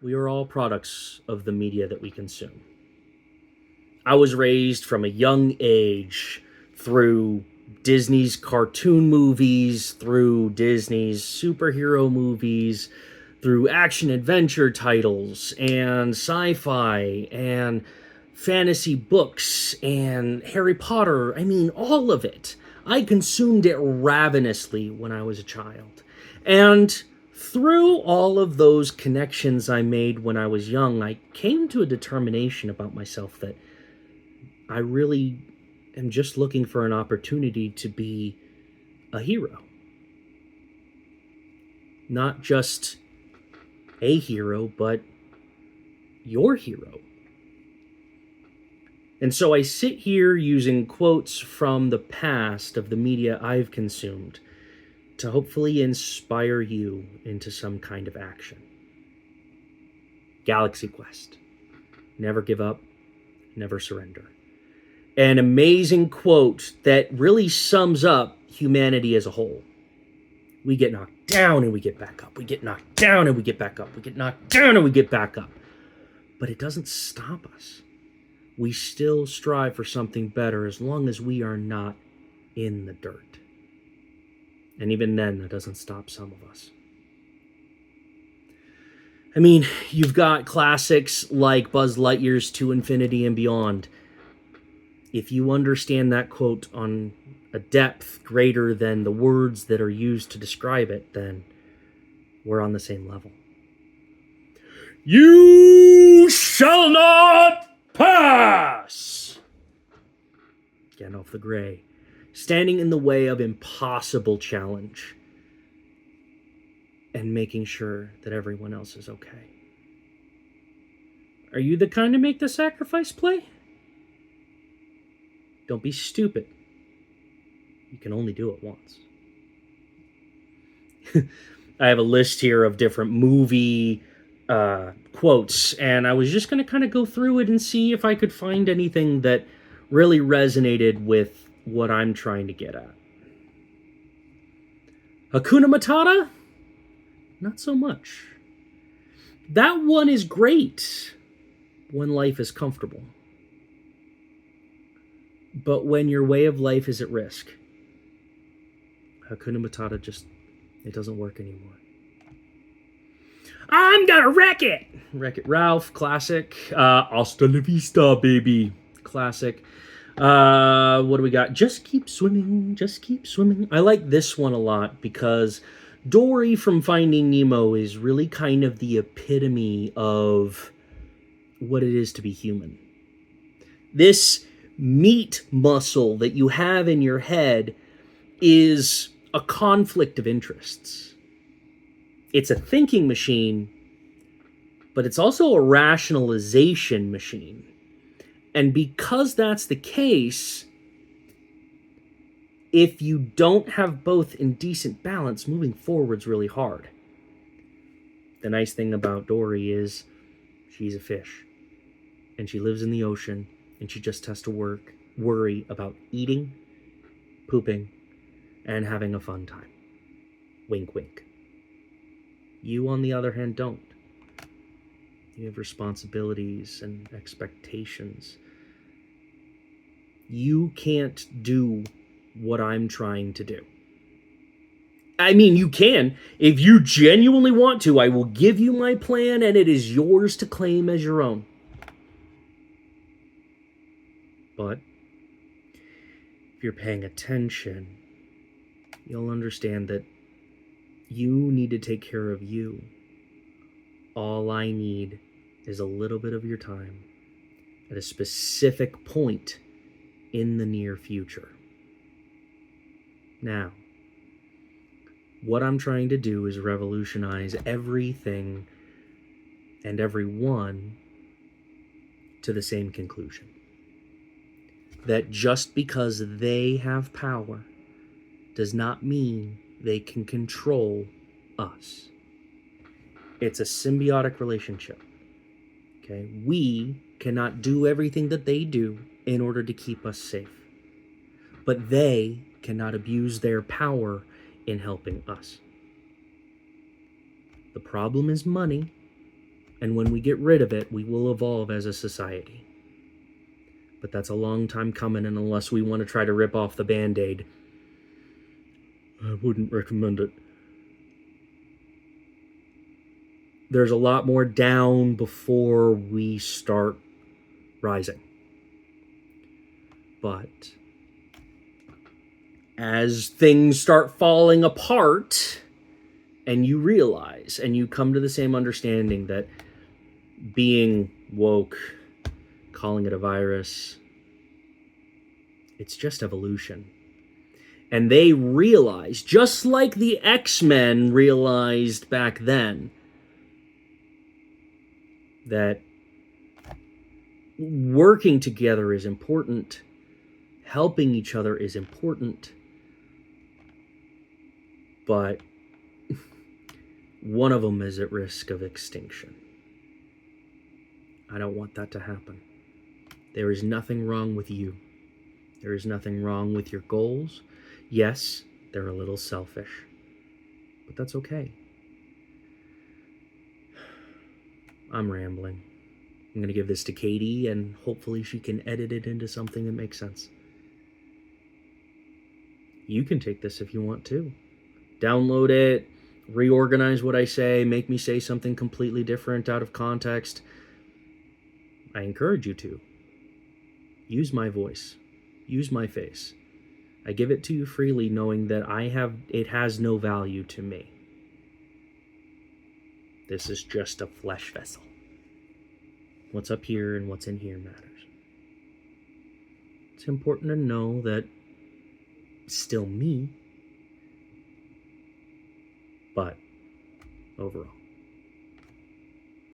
We are all products of the media that we consume. I was raised from a young age through Disney's cartoon movies, through Disney's superhero movies, through action adventure titles and sci-fi and fantasy books and Harry Potter. I mean, all of it. I consumed it ravenously when I was a child. And through all of those connections I made when I was young, I came to a determination about myself that I really am just looking for an opportunity to be a hero. Not just a hero, but your hero. And so I sit here using quotes from the past of the media I've consumed to hopefully inspire you into some kind of action. Galaxy Quest. Never give up, never surrender. An amazing quote that really sums up humanity as a whole. We get knocked down and we get back up. We get knocked down and we get back up. We get knocked down and we get back up. But it doesn't stop us. We still strive for something better as long as we are not in the dirt. And even then, that doesn't stop some of us. I mean, you've got classics like Buzz Lightyear's To Infinity and Beyond. If you understand that quote on a depth greater than the words that are used to describe it, then we're on the same level. You shall not pass! Gandalf the Grey, standing in the way of impossible challenge and making sure that everyone else is okay. Are you the kind to make the sacrifice play? Don't be stupid. You can only do it once. I have a list here of different movie quotes, and I was just going to kind of go through it and see if I could find anything that really resonated with what I'm trying to get at. Hakuna Matata? Not so much. That one is great when life is comfortable. But when your way of life is at risk, Hakuna Matata it doesn't work anymore. I'm gonna wreck it! Wreck-It Ralph, classic. Hasta la vista, baby. Classic. What do we got? Just keep swimming, just keep swimming. I like this one a lot because Dory from Finding Nemo is really kind of the epitome of what it is to be human. This meat muscle that you have in your head is a conflict of interests. It's a thinking machine, but it's also a rationalization machine. And because that's the case, if you don't have both in decent balance, moving forward's really hard. The nice thing about Dory is she's a fish, and she lives in the ocean, and she just has to worry about eating, pooping, and having a fun time. Wink, wink. You, on the other hand, don't. You have responsibilities and expectations. You can't do what I'm trying to do. I mean, you can. If you genuinely want to, I will give you my plan, and it is yours to claim as your own. But if you're paying attention, you'll understand that you need to take care of you. All I need is a little bit of your time at a specific point in the near future. Now, what I'm trying to do is revolutionize everything and everyone to the same conclusion. That just because they have power does not mean they can control us. It's a symbiotic relationship. Okay? We cannot do everything that they do in order to keep us safe. But they cannot abuse their power in helping us. The problem is money, And when we get rid of it, we will evolve as a society. But that's a long time coming, and unless we want to try to rip off the Band-Aid, I wouldn't recommend it. There's a lot more down before we start rising. But as things start falling apart, and you realize, and you come to the same understanding that being woke, calling it a virus, it's just evolution. And they realize, just like the X-Men realized back then, that working together is important, helping each other is important, but one of them is at risk of extinction. I don't want that to happen. There is nothing wrong with you. There is nothing wrong with your goals. Yes, they're a little selfish, but that's okay. I'm rambling. I'm going to give this to Katie, and hopefully she can edit it into something that makes sense. You can take this if you want to. Download it, reorganize what I say, make me say something completely different out of context. I encourage you to. Use my voice. Use my face. I give it to you freely, knowing that it has no value to me. This is just a flesh vessel. What's up here and what's in here matters. It's important to know that it's still me, but overall.